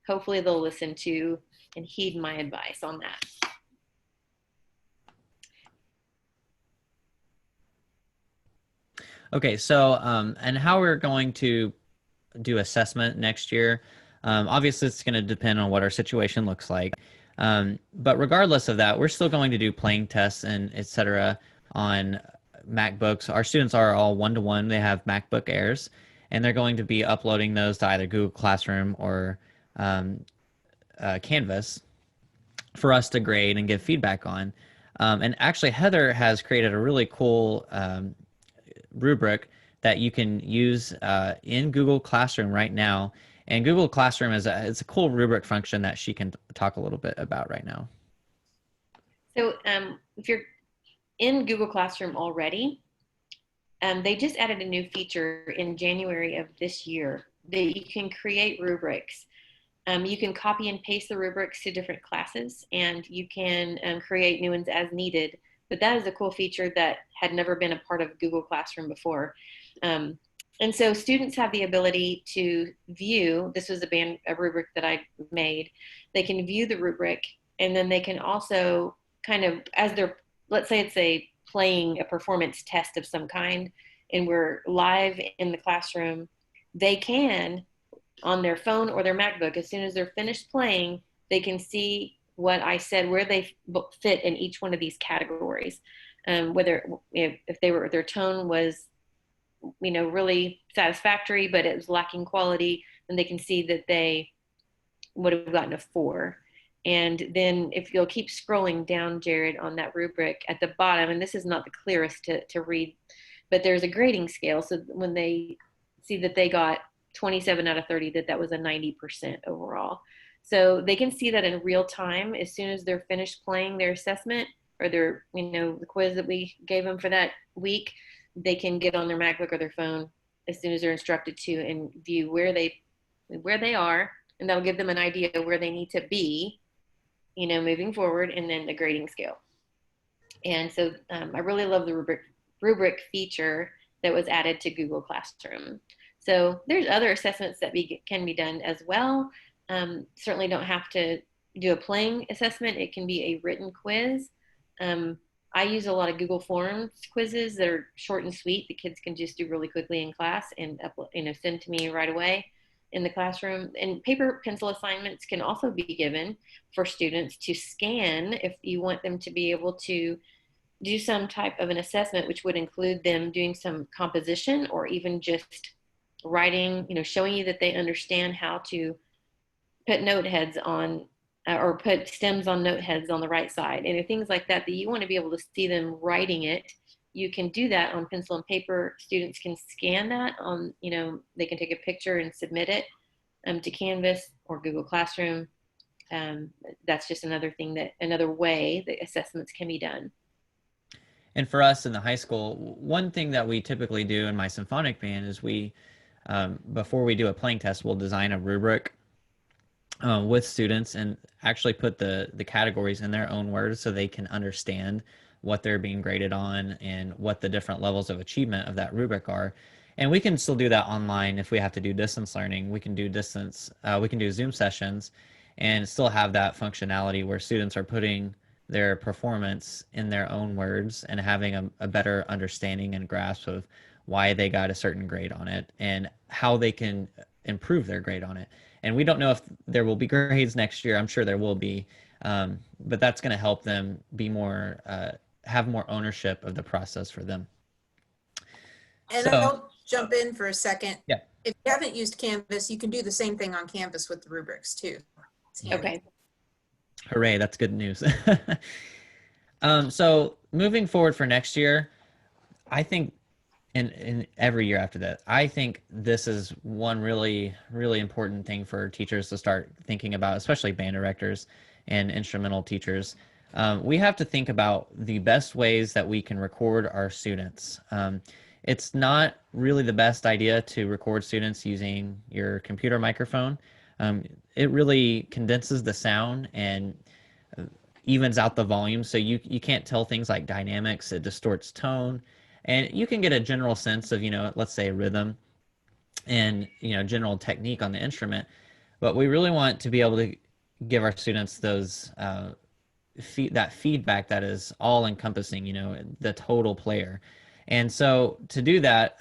hopefully they'll listen to and heed my advice on that. Okay, so and how we're going to do assessment next year, obviously it's going to depend on what our situation looks like. But regardless of that, we're still going to do playing tests and et cetera on MacBooks. Our students are all one-to-one. They have MacBook Airs, and they're going to be uploading those to either Google Classroom or Canvas for us to grade and give feedback on. And actually, Heather has created a really cool rubric that you can use in Google Classroom right now. And Google Classroom it's a cool rubric function that she can talk a little bit about right now. So if you're in Google Classroom already, they just added a new feature in January of this year that you can create rubrics. You can copy and paste the rubrics to different classes, and you can create new ones as needed. But that is a cool feature that had never been a part of Google Classroom before. And so students have the ability to view, this was a rubric that I made, they can view the rubric, and then they can also kind of, as they're, let's say it's playing a performance test of some kind, and we're live in the classroom, they can, on their phone or their MacBook, as soon as they're finished playing, they can see what I said, where they fit in each one of these categories. Whether if their tone was, really satisfactory, but it was lacking quality, then they can see that they would have gotten a 4. And then if you'll keep scrolling down, Jared, on that rubric at the bottom, and this is not the clearest to read, but there's a grading scale. So when they see that they got 27 out of 30 that was a 90% overall. So they can see that in real time as soon as they're finished playing their assessment or their, the quiz that we gave them for that week. They can get on their MacBook or their phone as soon as they're instructed to and view where they are, and that'll give them an idea of where they need to be, moving forward, and then the grading scale. And so I really love the rubric feature that was added to Google Classroom. So there's other assessments that can be done as well. Certainly don't have to do a playing assessment. It can be a written quiz. I use a lot of Google Forms quizzes that are short and sweet. The kids can just do really quickly in class and send to me right away in the classroom. And paper pencil assignments can also be given for students to scan if you want them to be able to do some type of an assessment, which would include them doing some composition or even just writing, showing you that they understand how to put note heads on or put stems on note heads on the right side, and things like that you want to be able to see them writing it. You can do that on pencil and paper. Students can scan that on, they can take a picture and submit it to Canvas or Google Classroom. That's just another way that assessments can be done. And for us in the high school, one thing that we typically do in my symphonic band is before we do a playing test, we'll design a rubric with students and actually put the categories in their own words so they can understand what they're being graded on and what the different levels of achievement of that rubric are. And we can still do that online if we have to do distance learning. We can do Zoom sessions and still have that functionality where students are putting their performance in their own words and having a better understanding and grasp of why they got a certain grade on it and how they can improve their grade on it. And we don't know if there will be grades next year. I'm sure there will be, but that's going to help them be have more ownership of the process for them. And I'll jump in for a second. Yeah. If you haven't used Canvas, you can do the same thing on Canvas with the rubrics too. Okay. Hooray, that's good news. So moving forward for next year, I think, and every year after that, I think this is one really, really important thing for teachers to start thinking about, especially band directors and instrumental teachers. We have to think about the best ways that we can record our students. It's not really the best idea to record students using your computer microphone. It really condenses the sound and evens out the volume, so you can't tell things like dynamics. It distorts tone. And you can get a general sense of, let's say rhythm and, general technique on the instrument. But we really want to be able to give our students those that feedback that is all encompassing, the total player. And so to do that,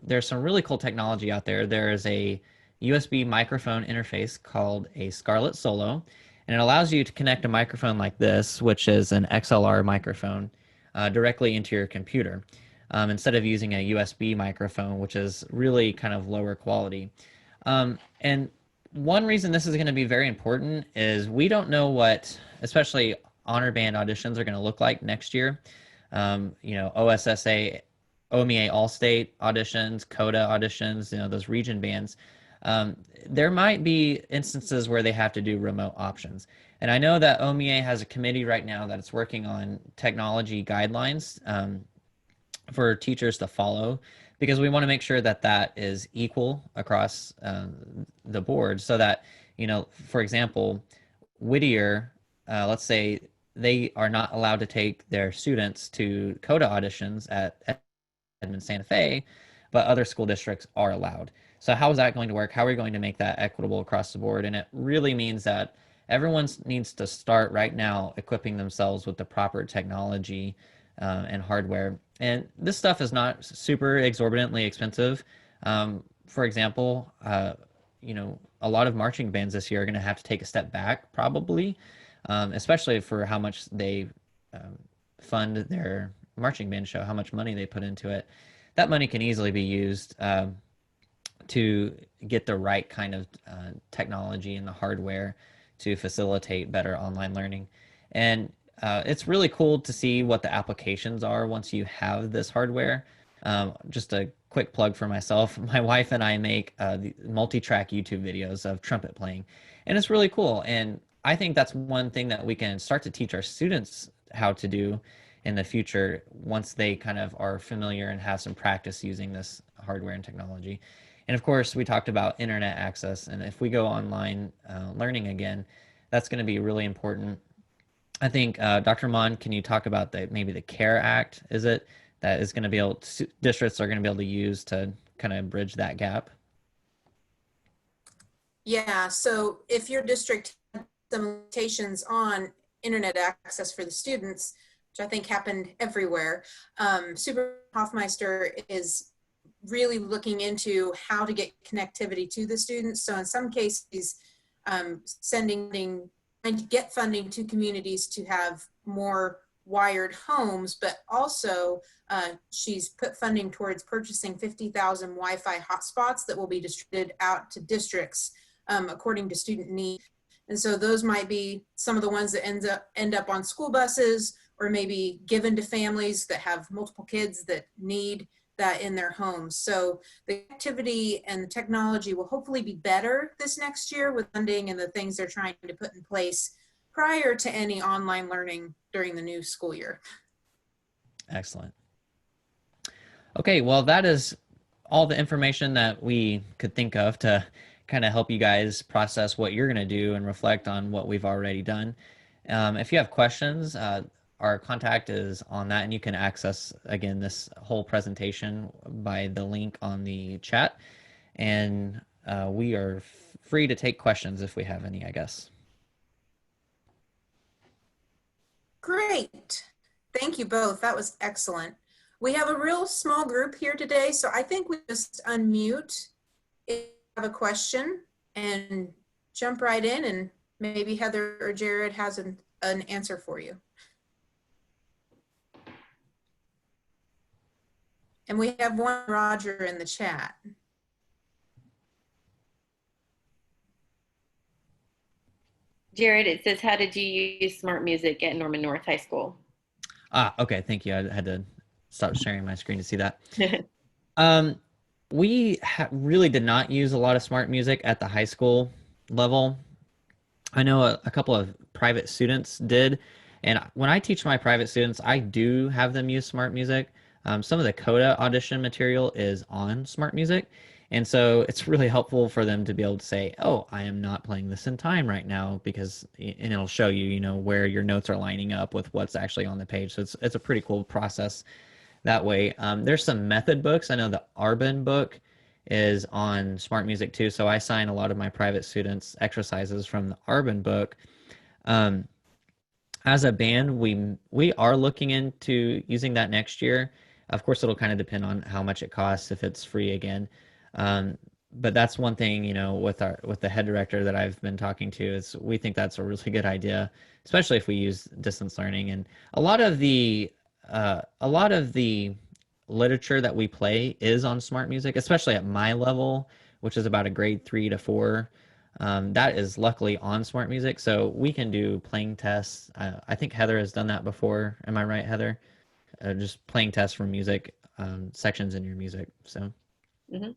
there's some really cool technology out there. There is a USB microphone interface called a Scarlett Solo, and it allows you to connect a microphone like this, which is an XLR microphone, directly into your computer. Instead of using a USB microphone, which is really kind of lower quality. And one reason this is going to be very important is we don't know what, especially honor band auditions, are going to look like next year. OSSA, OMEA All-State auditions, CODA auditions, those region bands. There might be instances where they have to do remote options. And I know that OMEA has a committee right now that it's working on technology guidelines for teachers to follow, because we want to make sure that that is equal across the board, so that, for example, Whittier, let's say they are not allowed to take their students to CODA auditions at Edmond Santa Fe, but other school districts are allowed. So how is that going to work? How are we going to make that equitable across the board? And it really means that everyone needs to start right now equipping themselves with the proper technology and hardware. And this stuff is not super exorbitantly expensive. For example, a lot of marching bands this year are going to have to take a step back, probably, especially for how much they fund their marching band show, how much money they put into it. That money can easily be used to get the right kind of technology and the hardware to facilitate better online learning. And it's really cool to see what the applications are once you have this hardware. Just a quick plug for myself. My wife and I make the multi-track YouTube videos of trumpet playing, and it's really cool. And I think that's one thing that we can start to teach our students how to do in the future once they kind of are familiar and have some practice using this hardware and technology. And of course, we talked about internet access, and if we go online learning again, that's going to be really important. I think Dr. Mon, can you talk about maybe the CARE Act? Is it that is going to be able to, districts are going to be able to use to kind of bridge that gap? Yeah, so if your district had some limitations on internet access for the students, which I think happened everywhere, Super Hoffmeister is really looking into how to get connectivity to the students. So in some cases, trying to get funding to communities to have more wired homes, but also she's put funding towards purchasing 50,000 Wi-Fi hotspots that will be distributed out to districts according to student need. And so those might be some of the ones that end up on school buses, or maybe given to families that have multiple kids that need that in their homes. So the activity and the technology will hopefully be better this next year with funding and the things they're trying to put in place prior to any online learning during the new school year. Excellent. Okay, well, that is all the information that we could think of to kind of help you guys process what you're going to do and reflect on what we've already done. If you have questions, our contact is on that, and you can access, again, this whole presentation by the link on the chat. And we are free to take questions if we have any, I guess. Great. Thank you both. That was excellent. We have a real small group here today, so I think we just unmute if you have a question and jump right in, and maybe Heather or Jared has an answer for you. And we have one Roger in the chat. Jared, it says, how did you use smart music at Norman North High School? Okay, thank you. I had to stop sharing my screen to see that. We really did not use a lot of smart music at the high school level. I know a couple of private students did, and when I teach my private students, I do have them use smart music. Some of the CODA audition material is on smart music, and so it's really helpful for them to be able to say, oh, I am not playing this in time right now, because, and it'll show you, you know, where your notes are lining up with what's actually on the page. So it's a pretty cool process that way. There's some method books. I know the Arbin book is on smart music too. So I assign a lot of my private students exercises from the Arbin book. As a band, we are looking into using that next year. Of course, it'll kind of depend on how much it costs, if it's free again. But that's one thing, you know, with the head director that I've been talking to, is we think that's a really good idea, especially if we use distance learning. And a lot of the literature that we play is on smart music, especially at my level, which is about a grade 3 to 4. That is luckily on smart music, so we can do playing tests. I think Heather has done that before. Am I right, Heather? Just playing tests for music sections in your music. So. Mm-hmm.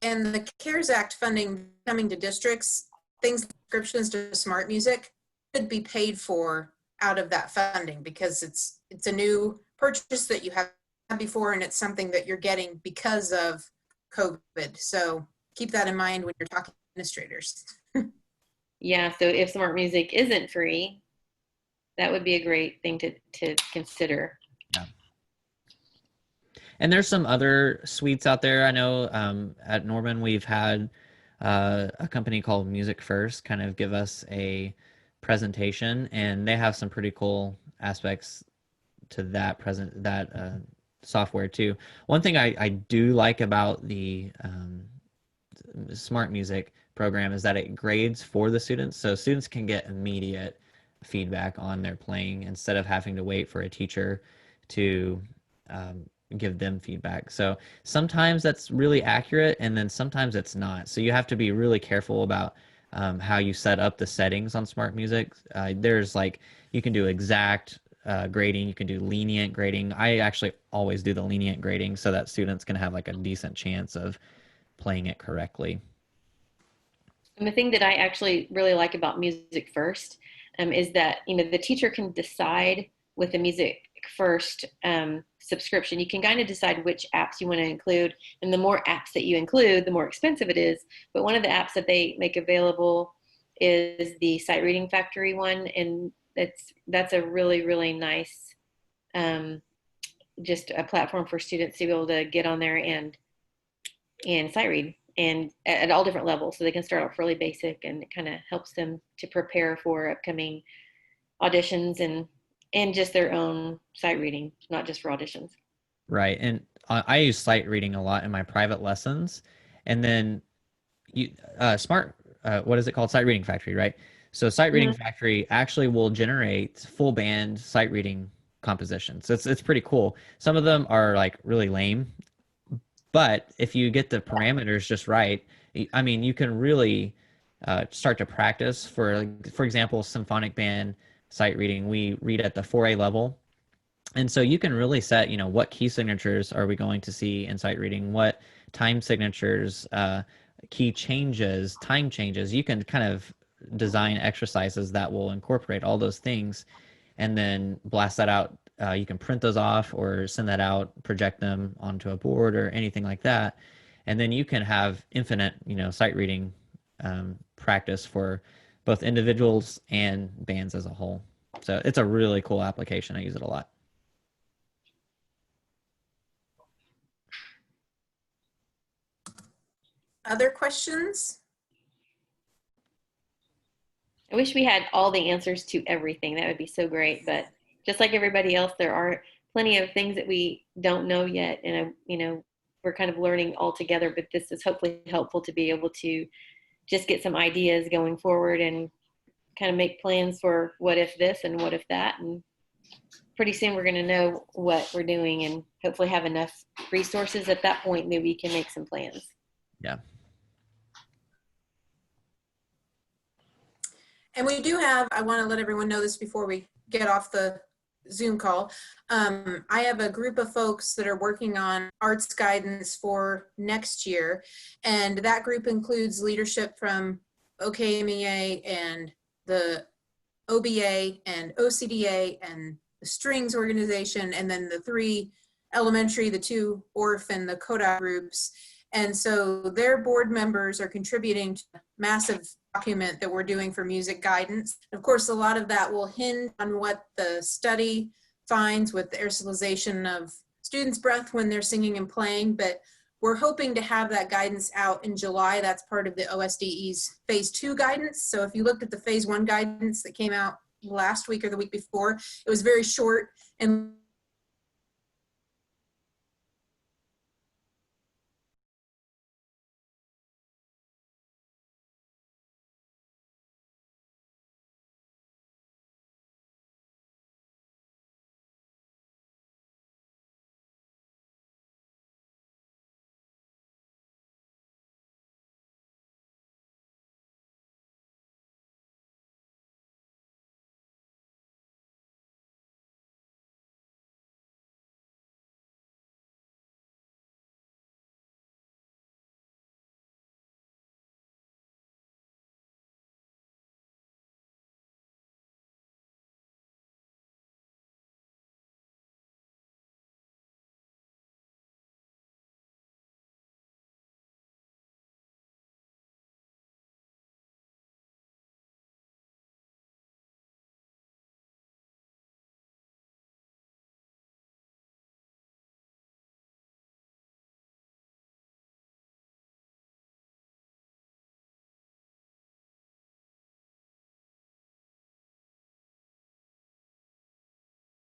And the CARES Act funding coming to districts, things like subscriptions to smart music could be paid for out of that funding, because it's a new purchase that you have before, and it's something that you're getting because of COVID. So keep that in mind when you're talking to administrators. Yeah, so if smart music isn't free, that would be a great thing to consider. Yeah. And there's some other suites out there. I know at Norman we've had a company called Music First kind of give us a presentation, and they have some pretty cool aspects to that software too. One thing I do like about the smart music program is that it grades for the students, so students can get immediate feedback on their playing instead of having to wait for a teacher to give them feedback. So sometimes that's really accurate, and then sometimes it's not. So you have to be really careful about how you set up the settings on smart music. There's like, you can do exact grading. You can do lenient grading. I actually always do the lenient grading so that students can have like a decent chance of playing it correctly. And the thing that I actually really like about Music First is that, you know, the teacher can decide with the Music First subscription, you can kind of decide which apps you want to include. And the more apps that you include, the more expensive it is. But one of the apps that they make available is the Sight Reading Factory one. And that's a really, really nice, just a platform for students to be able to get on there and sight read, and at all different levels. So they can start off really basic, and it kind of helps them to prepare for upcoming auditions and just their own sight reading, not just for auditions. Right. And I use sight reading a lot in my private lessons. And then what is it called? Sight Reading Factory, right? So Sight Reading Factory actually will generate full band sight reading compositions. So it's pretty cool. Some of them are like really lame, but if you get the parameters just right, I mean, you can really start to practice for example, symphonic band sight reading. We read at the 4A level. And so you can really set, you know, what key signatures are we going to see in sight reading, what time signatures, key changes, time changes. You can kind of design exercises that will incorporate all those things and then blast that out. You can print those off or send that out, project them onto a board or anything like that. And then you can have infinite, you know, sight reading practice for both individuals and bands as a whole. So it's a really cool application. I use it a lot. Other questions? I wish we had all the answers to everything. That would be so great. But just like everybody else, there are plenty of things that we don't know yet. And, you know, we're kind of learning all together, but this is hopefully helpful to be able to just get some ideas going forward and kind of make plans for what if this and what if that. And pretty soon we're going to know what we're doing and hopefully have enough resources at that point that we can make some plans. Yeah. And we do have, I want to let everyone know this before we get off the Zoom call. I have a group of folks that are working on arts guidance for next year. And that group includes leadership from OKMEA and the OBA and OCDA and the Strings organization, and then the 3 elementary, the 2 ORF and the CODA groups. And so their board members are contributing to a massive document that we're doing for music guidance. Of course, a lot of that will hinge on what the study finds with the aerosolization of students' breath when they're singing and playing, but we're hoping to have that guidance out in July. That's part of the OSDE's phase 2 guidance. So if you looked at the phase 1 guidance that came out last week or the week before, it was very short and